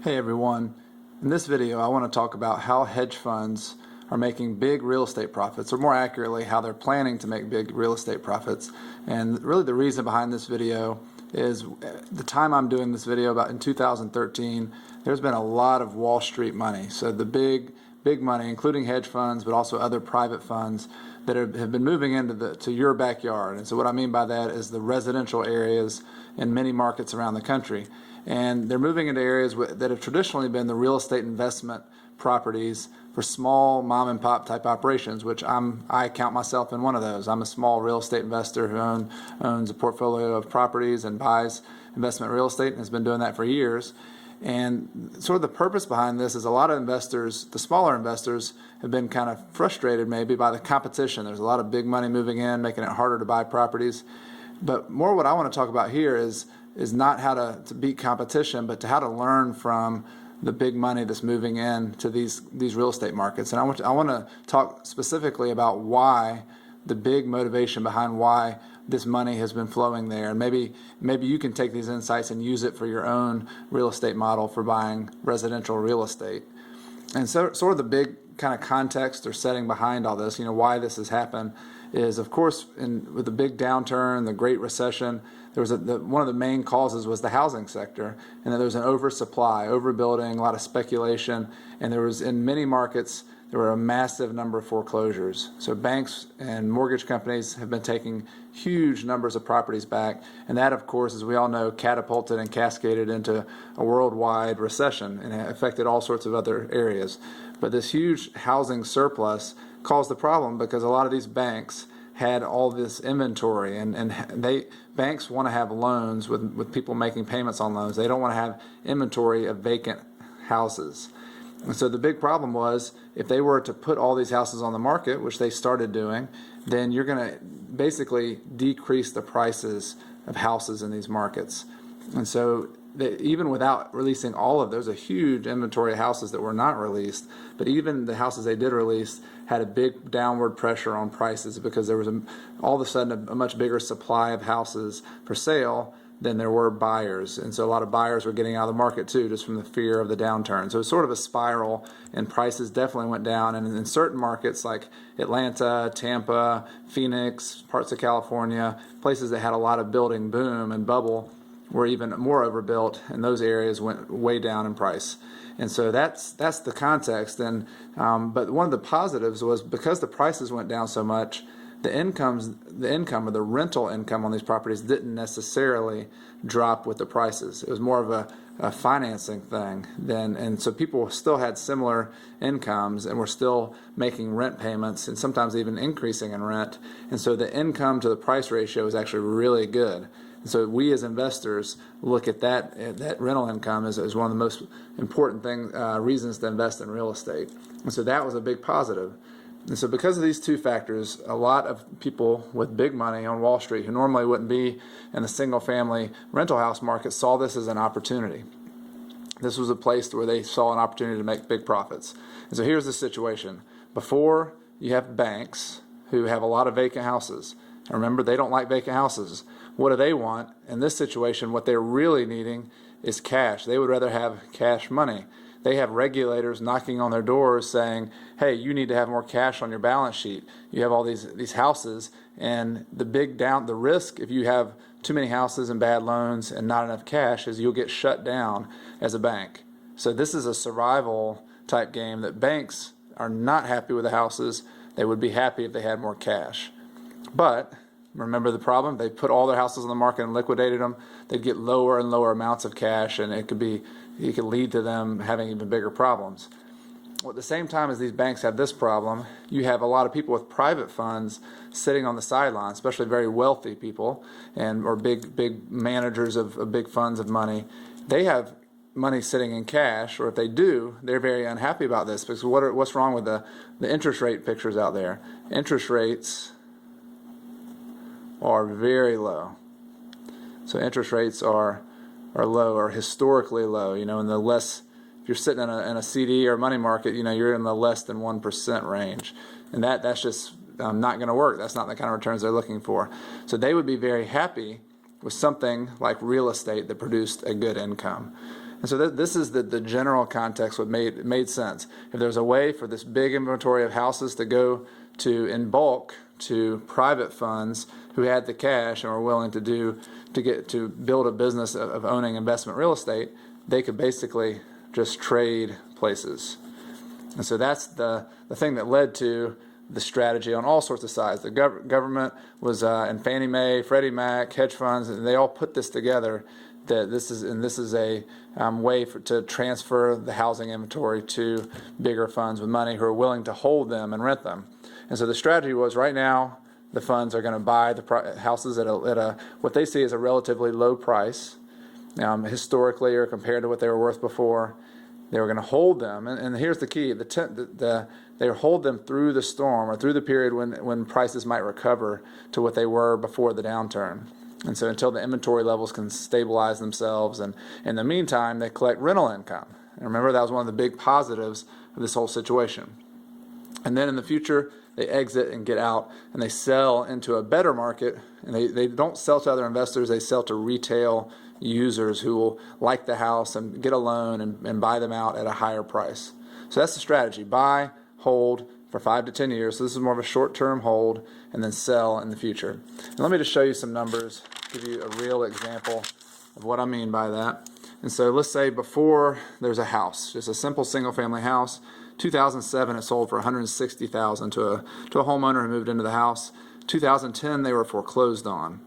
Hey everyone, in this video I want to talk about how hedge funds are making big real estate profits, or more accurately how they're planning to make big real estate profits. And really the reason behind this video is the time I'm doing this video, about in 2013, there's been a lot of Wall Street money. So the big money, including hedge funds but also other private funds that have been moving into your backyard. And so what I mean by that is the residential areas in many markets around the country. And they're moving into areas that have traditionally been the real estate investment properties for small mom and pop type operations, which I count myself in one of those. I'm a small real estate investor who owns a portfolio of properties and buys investment real estate and has been doing that for years. And sort of the purpose behind this is a lot of investors, the smaller investors, have been kind of frustrated maybe by the competition. There's a lot of big money moving in, making it harder to buy properties. But more what I want to talk about here is not how to beat competition, but to how to learn from the big money that's moving in to these real estate markets. And I want to talk specifically about why, the big motivation behind why this money has been flowing there. And maybe you can take these insights and use it for your own real estate model for buying residential real estate. And so sort of the big kind of context or setting behind all this, why this has happened, is of course with the big downturn, the Great Recession, there was one of the main causes was the housing sector, and that there was an oversupply, overbuilding, a lot of speculation, and there was in many markets there were a massive number of foreclosures. So banks and mortgage companies have been taking huge numbers of properties back, and that of course, as we all know, catapulted and cascaded into a worldwide recession, and it affected all sorts of other areas. But this huge housing surplus caused the problem because a lot of these banks had all this inventory, and banks want to have loans with people making payments on loans. They don't want to have inventory of vacant houses. And so the big problem was, if they were to put all these houses on the market, which they started doing, then you're going to basically decrease the prices of houses in these markets. And so even without releasing all of those, a huge inventory of houses that were not released, but even the houses they did release had a big downward pressure on prices because there was all of a sudden a much bigger supply of houses for sale than there were buyers. And so a lot of buyers were getting out of the market too, just from the fear of the downturn. So it's sort of a spiral, and prices definitely went down. And in certain markets like Atlanta, Tampa, Phoenix, parts of California, places that had a lot of building boom and bubble were even more overbuilt, and those areas went way down in price. And so that's the context. And but one of the positives was, because the prices went down so much, the income or the rental income on these properties didn't necessarily drop with the prices. It was more of a financing thing and so people still had similar incomes and were still making rent payments and sometimes even increasing in rent. And so the income to the price ratio is actually really good. And so we as investors look at that rental income as one of the most important reasons to invest in real estate. And so that was a big positive. And so because of these two factors, a lot of people with big money on Wall Street who normally wouldn't be in the single-family rental house market saw this as an opportunity. This was a place where they saw an opportunity to make big profits. And so here's the situation. Before, you have banks who have a lot of vacant houses. And remember, they don't like vacant houses. What do they want? In this situation, what they're really needing is cash. They would rather have cash money. They have regulators knocking on their doors saying, hey, you need to have more cash on your balance sheet. You have all these houses, and the risk if you have too many houses and bad loans and not enough cash is you'll get shut down as a bank. So this is a survival type game that banks are not happy with the houses. They would be happy if they had more cash. But remember the problem? They put all their houses on the market and liquidated them. They'd get lower and lower amounts of cash, and it could lead to them having even bigger problems. Well, at the same time as these banks have this problem, you have a lot of people with private funds sitting on the sidelines, especially very wealthy people or big managers of big funds of money. They have money sitting in cash, or if they do, they're very unhappy about this because what's wrong with the interest rate pictures out there? Interest rates are very low. So interest rates are low, or historically low. In the less, if you're sitting in a CD or money market, you're in the less than 1% range, and that's just not going to work. That's not the kind of returns they're looking for. So they would be very happy with something like real estate that produced a good income. And so this is the general context what made sense. If there's a way for this big inventory of houses to go to in bulk to private funds who had the cash and were willing to build a business of owning investment real estate, they could basically just trade places. And so that's the thing that led to the strategy on all sorts of sides. The government was and Fannie Mae, Freddie Mac, hedge funds, and they all put this together. That this is a way to transfer the housing inventory to bigger funds with money who are willing to hold them and rent them. And so the strategy was, right now the funds are going to buy the houses at a what they see as a relatively low price, historically or compared to what they were worth before. They were going to hold them, and here's the key: they hold them through the storm or through the period when prices might recover to what they were before the downturn. And so until the inventory levels can stabilize themselves, and in the meantime, they collect rental income. And remember, that was one of the big positives of this whole situation. And then in the future, they exit and get out, and they sell into a better market. And they don't sell to other investors; they sell to retail users who will like the house and get a loan and buy them out at a higher price. So that's the strategy: buy, hold for 5 to 10 years. So this is more of a short-term hold, and then sell in the future. And let me just show you some numbers, give you a real example of what I mean by that. And so let's say before there's a house, just a simple single-family house. 2007, it sold for $160,000 to a homeowner who moved into the house. 2010, they were foreclosed on.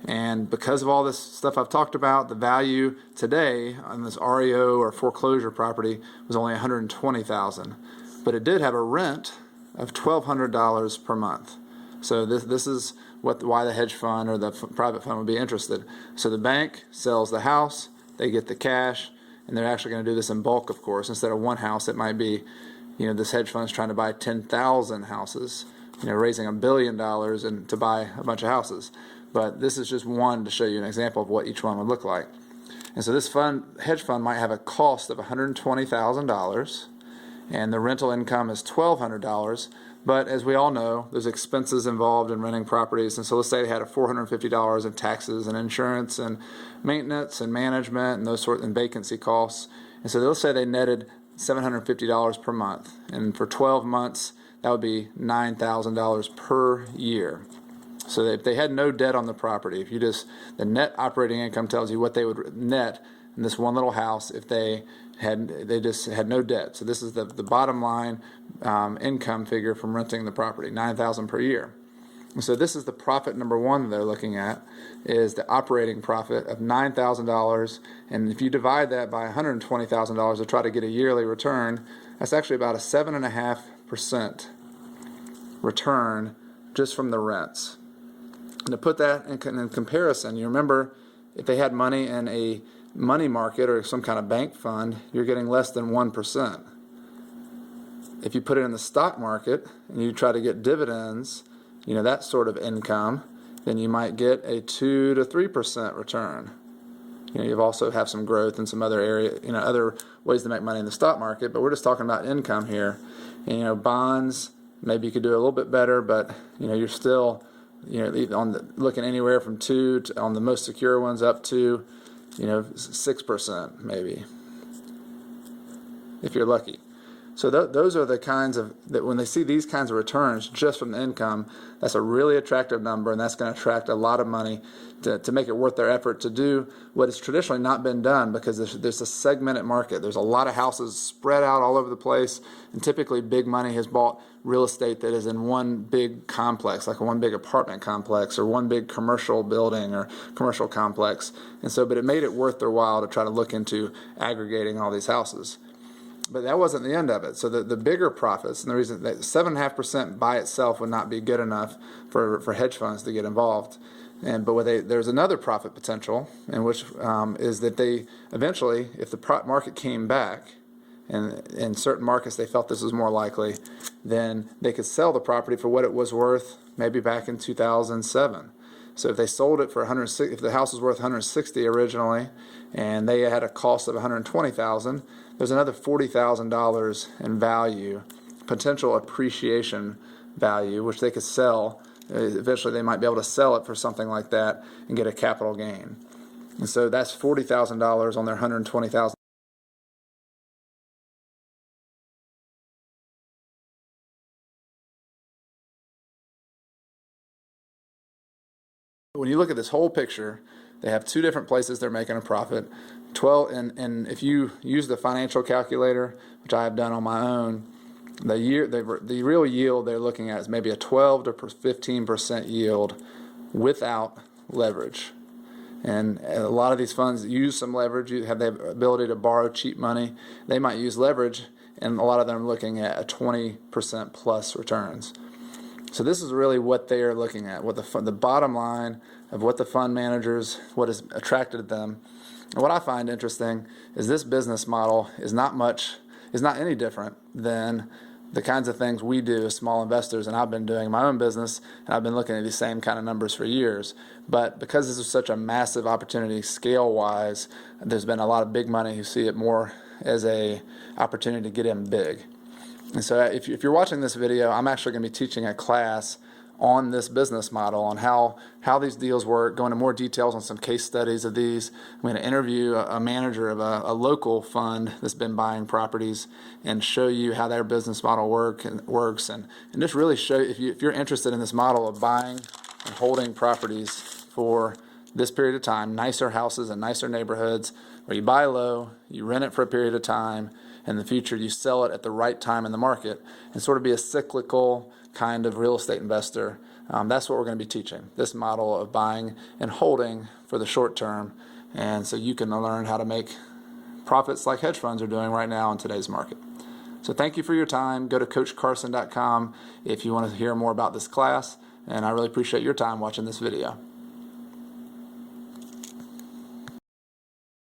And because of all this stuff I've talked about, the value today on this REO or foreclosure property was only $120,000. But it did have a rent of $1,200 per month. So this is why the hedge fund or the private fund would be interested. So the bank sells the house, they get the cash, and they're actually going to do this in bulk, of course. Instead of one house, it might be, this hedge fund is trying to buy 10,000 houses, raising $1 billion and to buy a bunch of houses. But this is just one to show you an example of what each one would look like. And so this hedge fund might have a cost of $120,000, and the rental income is $1,200. But as we all know, there's expenses involved in renting properties. And so let's say they had $450 in taxes and insurance and maintenance and management and and vacancy costs. And so let's say they netted $750 per month. And for 12 months, that would be $9,000 per year. So if they had no debt on the property, the net operating income tells you what they would net in this one little house if they just had no debt. So this is the bottom line income figure from renting the property, $9,000 per year. And so this is the profit number one that they're looking at, is the operating profit of $9,000. And if you divide that by $120,000 to try to get a yearly return, that's actually about a 7.5% return just from the rents. And to put that in comparison, you remember if they had money in a money market or some kind of bank fund, you're getting less than 1%. If you put it in the stock market and you try to get dividends, that sort of income, then you might get a 2 to 3% return. You also have some growth in some other area, other ways to make money in the stock market, but we're just talking about income here. And, bonds, maybe you could do a little bit better, but you're still looking anywhere from 2 to, on the most secure ones, up to 6% maybe, if you're lucky. So those are the kinds of, that when they see these kinds of returns just from the income, that's a really attractive number, and that's going to attract a lot of money to make it worth their effort to do what has traditionally not been done, because there's a segmented market. There's a lot of houses spread out all over the place, and typically big money has bought real estate that is in one big complex, like one big apartment complex or one big commercial building or commercial complex. And so, but it made it worth their while to try to look into aggregating all these houses. But that wasn't the end of it. So the bigger profits, and the reason that 7.5% by itself would not be good enough for hedge funds to get involved. But there's another profit potential, in which is that they eventually, if the market came back, and in certain markets they felt this was more likely, then they could sell the property for what it was worth maybe back in 2007. So if they sold it for if the house was worth $160 originally, and they had a cost of $120,000, there's another $40,000 in value, potential appreciation value, which they could sell. Eventually they might be able to sell it for something like that and get a capital gain. And so that's $40,000 on their $120,000. When you look at this whole picture, they have two different places they're making a profit. 12, and if you use the financial calculator, which I have done on my own, the real yield they're looking at is maybe a 12 to 15% yield without leverage. And a lot of these funds use some leverage. You have the ability to borrow cheap money. They might use leverage, and a lot of them are looking at a 20% plus returns. So this is really what they are looking at, what the bottom line of what the fund managers, what has attracted them. And what I find interesting is this business model is not any different than the kinds of things we do as small investors, and I've been doing my own business, and I've been looking at these same kind of numbers for years. But because this is such a massive opportunity scale-wise, there's been a lot of big money who see it more as a opportunity to get in big. And so if you're watching this video, I'm actually going to be teaching a class on this business model, on how these deals work, go into more details on some case studies of these. I'm going to interview a manager of a local fund that's been buying properties and show you how their business model works and just really show if you're interested in this model of buying and holding properties for this period of time, nicer houses and nicer neighborhoods where you buy low, you rent it for a period of time, in the future you sell it at the right time in the market and sort of be a cyclical kind of real estate investor. That's what we're going to be teaching, this model of buying and holding for the short term, and so you can learn how to make profits like hedge funds are doing right now in today's market. So thank you for your time. Go to coachcarson.com if you want to hear more about this class, and I really appreciate your time watching this video.